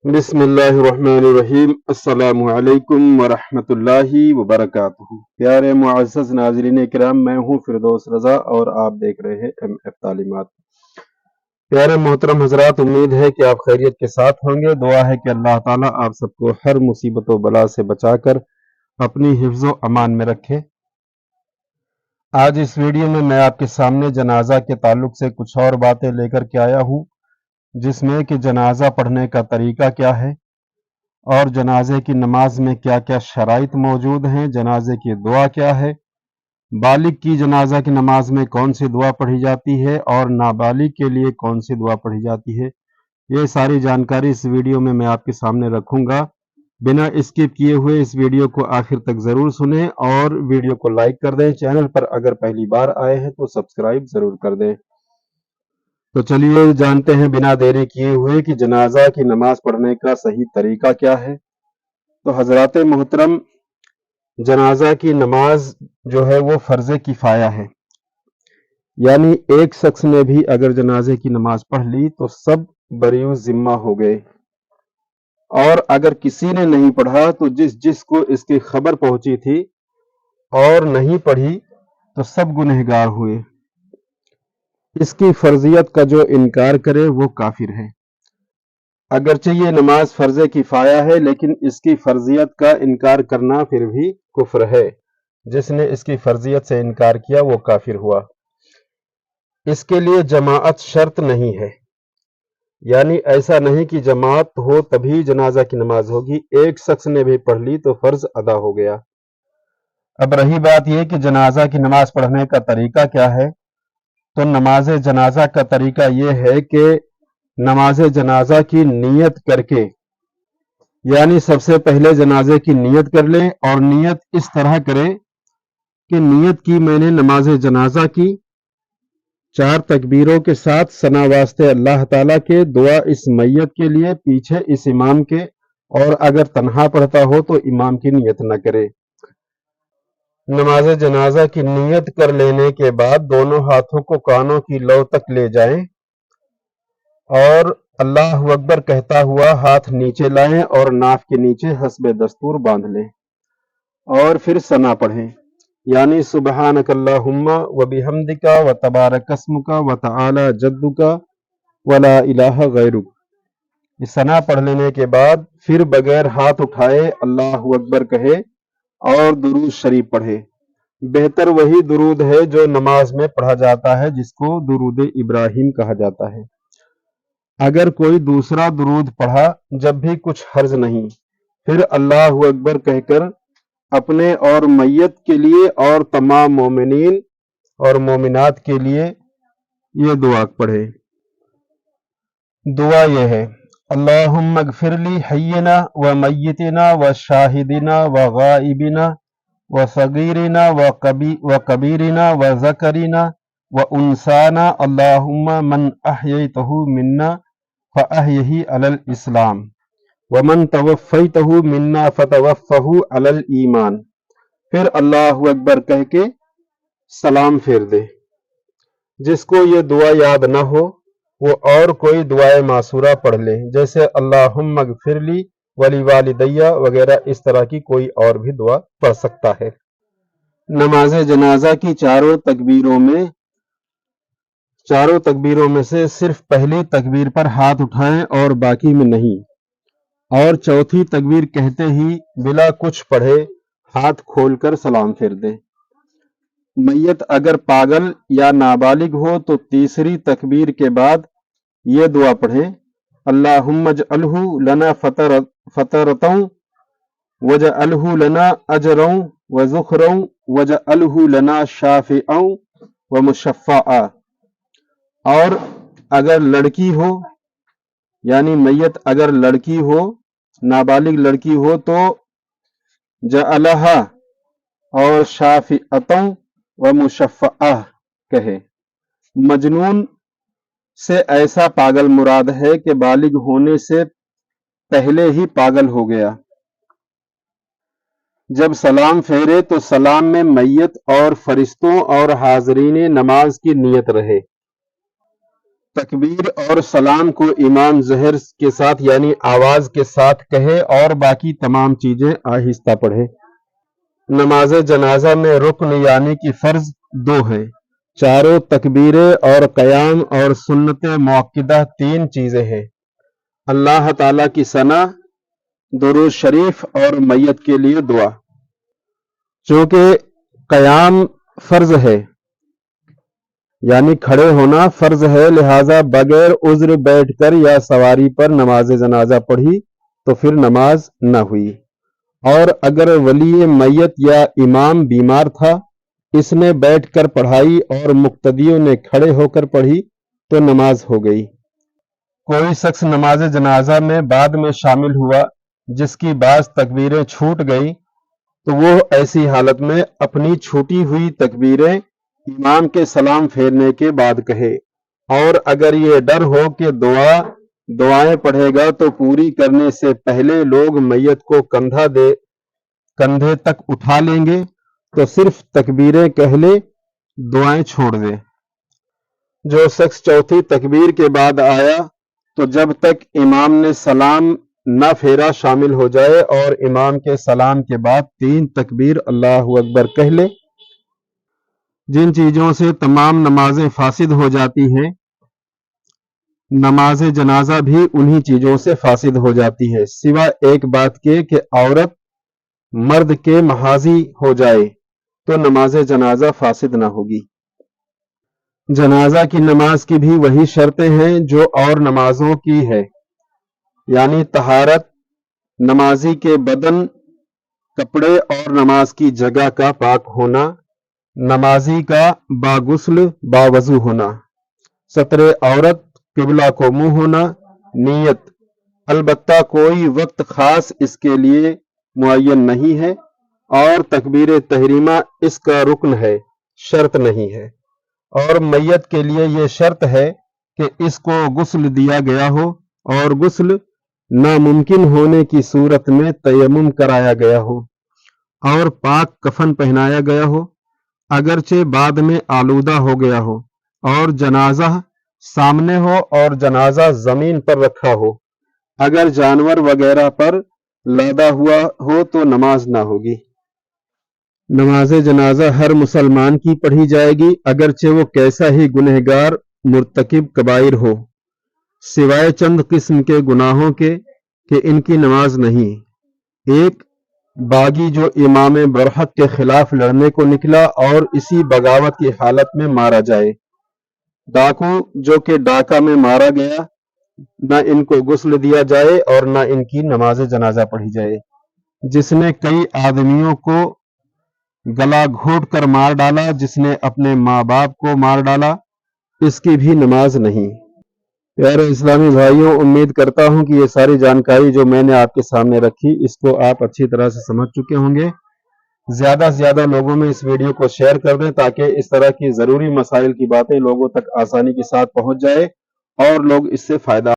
بسم اللہ الرحمن الرحیم۔ السلام علیکم ورحمۃ اللہ وبرکاتہ۔ پیارے معزز ناظرین کرام، میں ہوں فردوس رضا اور آپ دیکھ رہے ہیں ایم ایف تعلیمات۔ پیارے محترم حضرات، امید ہے کہ آپ خیریت کے ساتھ ہوں گے۔ دعا ہے کہ اللہ تعالیٰ آپ سب کو ہر مصیبت و بلا سے بچا کر اپنی حفظ و امان میں رکھے۔ آج اس ویڈیو میں آپ کے سامنے جنازہ کے تعلق سے کچھ اور باتیں لے کر کے آیا ہوں، جس میں کہ جنازہ پڑھنے کا طریقہ کیا ہے اور جنازے کی نماز میں کیا کیا شرائط موجود ہیں، جنازے کی دعا کیا ہے، بالغ کی جنازہ کی نماز میں کون سی دعا پڑھی جاتی ہے اور نابالغ کے لیے کون سی دعا پڑھی جاتی ہے۔ یہ ساری جانکاری اس ویڈیو میں آپ کے سامنے رکھوں گا۔ بنا اسکپ کیے ہوئے اس ویڈیو کو آخر تک ضرور سنیں اور ویڈیو کو لائک کر دیں۔ چینل پر اگر پہلی بار آئے ہیں تو سبسکرائب ضرور کر دیں۔ تو چلیے جانتے ہیں بنا دیری کیے ہوئے کہ جنازہ کی نماز پڑھنے کا صحیح طریقہ کیا ہے۔ تو حضرات محترم، جنازہ کی نماز جو ہے وہ فرض کفایہ ہے، یعنی ایک شخص نے بھی اگر جنازے کی نماز پڑھ لی تو سب بری ذمہ ہو گئے، اور اگر کسی نے نہیں پڑھا تو جس کو اس کی خبر پہنچی تھی اور نہیں پڑھی تو سب گنہگار ہوئے۔ اس کی فرضیت کا جو انکار کرے وہ کافر ہے۔ اگرچہ یہ نماز فرض کفایہ ہے لیکن اس کی فرضیت کا انکار کرنا پھر بھی کفر ہے۔ جس نے اس کی فرضیت سے انکار کیا وہ کافر ہوا۔ اس کے لیے جماعت شرط نہیں ہے، یعنی ایسا نہیں کہ جماعت ہو تبھی جنازہ کی نماز ہوگی، ایک شخص نے بھی پڑھ لی تو فرض ادا ہو گیا۔ اب رہی بات یہ کہ جنازہ کی نماز پڑھنے کا طریقہ کیا ہے، تو نماز جنازہ کا طریقہ یہ ہے کہ نماز جنازہ کی نیت کر کے، یعنی سب سے پہلے جنازے کی نیت کر لیں، اور نیت اس طرح کریں کہ نیت کی میں نے نماز جنازہ کی، 4 تکبیروں کے ساتھ ثنا واسطے اللہ تعالیٰ کے، دعا اس میت کے لیے، پیچھے اس امام کے، اور اگر تنہا پڑھتا ہو تو امام کی نیت نہ کرے۔ نماز جنازہ کی نیت کر لینے کے بعد دونوں ہاتھوں کو کانوں کی لو تک لے جائیں اور اللہ اکبر کہتا ہوا ہاتھ نیچے لائیں اور ناف کے نیچے حسب دستور باندھ لیں، اور پھر ثنا پڑھیں، یعنی سبحانک اللہم و بحمدک و تبارک اسمک و تعالی جدک ولا الہ غیرک۔ یہ ثنا پڑھ لینے کے بعد پھر بغیر ہاتھ اٹھائے اللہ اکبر کہے اور درود شریف پڑھے۔ بہتر وہی درود ہے جو نماز میں پڑھا جاتا ہے، جس کو درود ابراہیم کہا جاتا ہے۔ اگر کوئی دوسرا درود پڑھا جب بھی کچھ حرج نہیں، پھر اللہ اکبر کہہ کر اپنے اور میت کے لیے اور تمام مومنین اور مومنات کے لیے یہ دعا پڑھے۔ دعا یہ ہے: اللہم اغفر لی حینا و میتنا و شاہدنا و غائبنا و صغیرنا و کبیرنا و ذکرنا و انسانا، اللہم من احییتہ منا فاحیہ علی الاسلام ومن توفیتہ منا فتوفہ علی الایمان۔ پھر اللہ اکبر کہہ کے سلام پھیر دے۔ جس کو یہ دعا یاد نہ ہو وہ اور کوئی دعائے معصورہ پڑھ لے، جیسے اللہم اغفر لی ولی والدیہ وغیرہ، اس طرح کی کوئی اور بھی دعا پڑھ سکتا ہے۔ نماز جنازہ کی چاروں تکبیروں میں سے صرف پہلی تکبیر پر ہاتھ اٹھائیں اور باقی میں نہیں، اور چوتھی تکبیر کہتے ہی بلا کچھ پڑھے ہاتھ کھول کر سلام پھیر دیں۔ میت اگر پاگل یا نابالغ ہو تو تیسری تکبیر کے بعد یہ دعا پڑھیں: اللہم اجعلہ لنا فطرۃ وجعلہ لنا اجرا وذخرا وجعلہ لنا شافعا ومشفعا۔ اور اگر لڑکی ہو، یعنی میت اگر لڑکی ہو، نابالغ لڑکی ہو، تو جعلہا اور شافعتا ومشفعا کہے۔ مجنون سے ایسا پاگل مراد ہے کہ بالغ ہونے سے پہلے ہی پاگل ہو گیا۔ جب سلام پھیرے تو سلام میں میت اور فرشتوں اور حاضرین نماز کی نیت رہے۔ تکبیر اور سلام کو امام ظہر کے ساتھ یعنی آواز کے ساتھ کہے اور باقی تمام چیزیں آہستہ پڑھے۔ نماز جنازہ میں رکن یعنی کہ فرض 2 ہے۔ چاروں تکبیریں اور قیام اور سنت موقدہ 3 چیزیں ہیں۔ اللہ تعالیٰ کی ثنا، درود شریف اور میت کے لیے دعا۔ چونکہ قیام فرض ہے یعنی کھڑے ہونا فرض ہے، لہذا بغیر عذر بیٹھ کر یا سواری پر نماز جنازہ پڑھی تو پھر نماز نہ ہوئی، اور اگر ولی میت یا امام بیمار تھا، اس نے بیٹھ کر پڑھائی اور مقتدیوں نے کھڑے ہو کر پڑھی تو نماز ہو گئی۔ کوئی شخص نماز جنازہ میں بعد میں شامل ہوا جس کی بعض تکبیریں چھوٹ گئی تو وہ ایسی حالت میں اپنی چھوٹی ہوئی تکبیریں امام کے سلام پھیرنے کے بعد کہے، اور اگر یہ ڈر ہو کہ دعائیں پڑھے گا تو پوری کرنے سے پہلے لوگ میت کو کندھے تک اٹھا لیں گے تو صرف تکبیریں کہہ لے، دعائیں چھوڑ دے۔ جو شخص چوتھی تکبیر کے بعد آیا تو جب تک امام نے سلام نہ پھیرا شامل ہو جائے اور امام کے سلام کے بعد 3 تکبیر اللہ اکبر کہہ لے۔ جن چیزوں سے تمام نمازیں فاسد ہو جاتی ہیں، نماز جنازہ بھی انہی چیزوں سے فاسد ہو جاتی ہے، سوا ایک بات کے کہ عورت مرد کے محاذی ہو جائے تو نماز جنازہ فاسد نہ ہوگی۔ جنازہ کی نماز کی بھی وہی شرطیں ہیں جو اور نمازوں کی ہے، یعنی طہارت، نمازی کے بدن، کپڑے اور نماز کی جگہ کا پاک ہونا، نمازی کا باغسل باوضو ہونا، ستر عورت، قبلہ کو منہ ہونا، نیت، البتہ کوئی وقت خاص اس کے لیے معین نہیں ہے، اور تکبیر تحریمہ اس کا رکن ہے، شرط نہیں ہے، اور میت کے لیے یہ شرط ہے کہ اس کو غسل دیا گیا ہو اور غسل ناممکن ہونے کی صورت میں تیمم کرایا گیا ہو اور پاک کفن پہنایا گیا ہو، اگرچہ بعد میں آلودہ ہو گیا ہو، اور جنازہ سامنے ہو اور جنازہ زمین پر رکھا ہو، اگر جانور وغیرہ پر لادا ہوا ہو تو نماز نہ ہوگی۔ نماز جنازہ ہر مسلمان کی پڑھی جائے گی اگرچہ وہ کیسا ہی گنہگار مرتکب کبائر ہو، سوائے چند قسم کے گناہوں کے کہ ان کی نماز نہیں۔ ایک باغی جو امام برحق کے خلاف لڑنے کو نکلا اور اسی بغاوت کی حالت میں مارا جائے، ڈاکو جو کہ ڈاکہ میں مارا گیا، نہ ان کو غسل دیا جائے اور نہ ان کی نماز جنازہ پڑھی جائے۔ جس نے کئی آدمیوں کو گلا گھونٹ کر مار ڈالا، جس نے اپنے ماں باپ کو مار ڈالا، اس کی بھی نماز نہیں۔ پیارے اسلامی بھائیوں، امید کرتا ہوں کہ یہ ساری جانکاری جو میں نے آپ کے سامنے رکھی اس کو آپ اچھی طرح سے سمجھ چکے ہوں گے۔ زیادہ سے زیادہ لوگوں میں اس ویڈیو کو شیئر کر دیں تاکہ اس طرح کی ضروری مسائل کی باتیں لوگوں تک آسانی کے ساتھ پہنچ جائے اور لوگ اس سے فائدہ